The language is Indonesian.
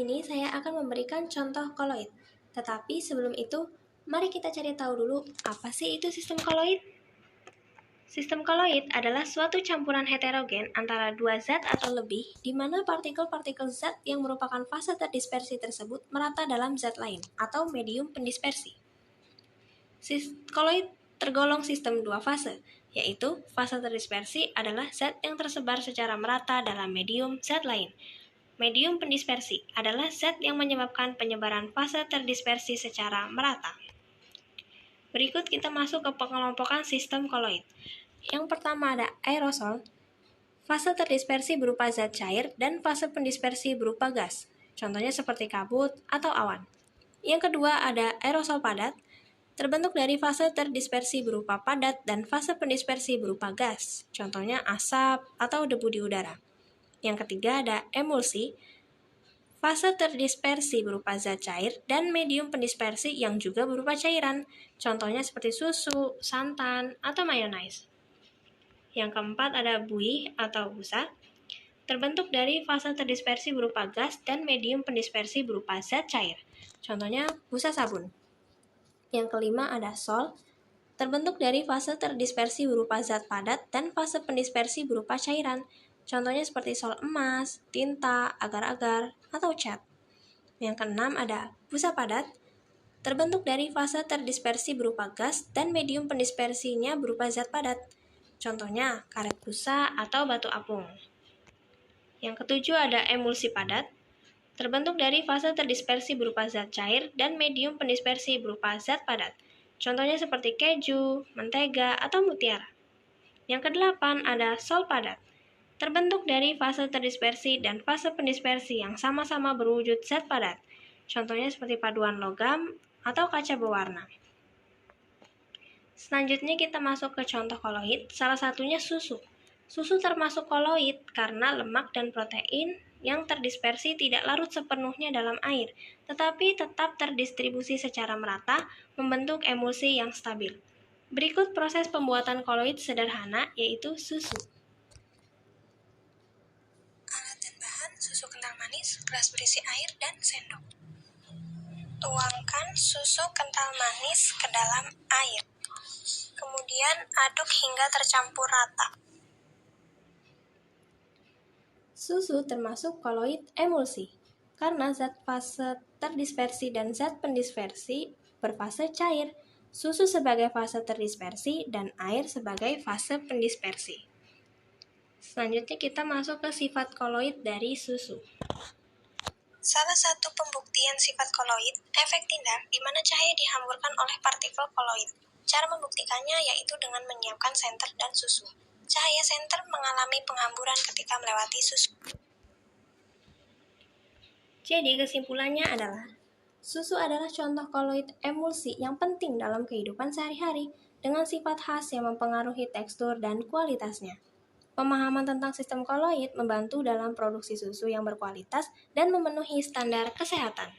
ini saya akan memberikan contoh koloid. Tetapi sebelum itu, mari kita cari tahu dulu apa sih itu sistem koloid. Sistem koloid adalah suatu campuran heterogen antara dua zat atau lebih, di mana partikel-partikel zat yang merupakan fase terdispersi tersebut merata dalam zat lain, atau medium pendispersi. Koloid tergolong sistem dua fase, yaitu fase terdispersi adalah zat yang tersebar secara merata dalam medium zat lain. Medium pendispersi adalah zat yang menyebabkan penyebaran fase terdispersi secara merata. Berikut kita masuk ke pengelompokan sistem koloid. Yang pertama ada aerosol. Fase terdispersi berupa zat cair dan fase pendispersi berupa gas. Contohnya seperti kabut atau awan. Yang kedua ada aerosol padat. Terbentuk dari fase terdispersi berupa padat dan fase pendispersi berupa gas. Contohnya asap atau debu di udara. Yang ketiga ada emulsi. Fase terdispersi berupa zat cair dan medium pendispersi yang juga berupa cairan. Contohnya seperti susu, santan, atau mayonnaise. Yang keempat ada buih atau busa. Terbentuk dari fase terdispersi berupa gas dan medium pendispersi berupa zat cair. Contohnya busa sabun. Yang kelima ada sol. Terbentuk dari fase terdispersi berupa zat padat dan fase pendispersi berupa cairan. Contohnya seperti sol emas, tinta, agar-agar, atau cat. Yang keenam ada busa padat. Terbentuk dari fase terdispersi berupa gas dan medium pendispersinya berupa zat padat. Contohnya karet busa atau batu apung. Yang ketujuh ada emulsi padat. Terbentuk dari fase terdispersi berupa zat cair dan medium pendispersi berupa zat padat. Contohnya seperti keju, mentega, atau mutiara. Yang kedelapan ada sol padat. Terbentuk dari fase terdispersi dan fase pendispersi yang sama-sama berwujud zat padat. Contohnya seperti paduan logam atau kaca berwarna. Selanjutnya kita masuk ke contoh koloid, salah satunya susu. Susu termasuk koloid karena lemak dan protein yang terdispersi tidak larut sepenuhnya dalam air, tetapi tetap terdistribusi secara merata, membentuk emulsi yang stabil. Berikut proses pembuatan koloid sederhana, yaitu susu. Alat dan bahan: susu kental manis, gelas berisi air, dan sendok. Tuangkan susu kental manis ke dalam air. Kemudian aduk hingga tercampur rata. Susu termasuk koloid emulsi, karena zat fase terdispersi dan zat pendispersi berfase cair, susu sebagai fase terdispersi dan air sebagai fase pendispersi. Selanjutnya kita masuk ke sifat koloid dari susu. Salah satu pembuktian sifat koloid, efek tindak, di mana cahaya dihamburkan oleh partikel koloid. Cara membuktikannya yaitu dengan menyiapkan senter dan susu. Cahaya senter mengalami penghamburan ketika melewati susu. Jadi kesimpulannya adalah, susu adalah contoh koloid emulsi yang penting dalam kehidupan sehari-hari dengan sifat khas yang mempengaruhi tekstur dan kualitasnya. Pemahaman tentang sistem koloid membantu dalam produksi susu yang berkualitas dan memenuhi standar kesehatan.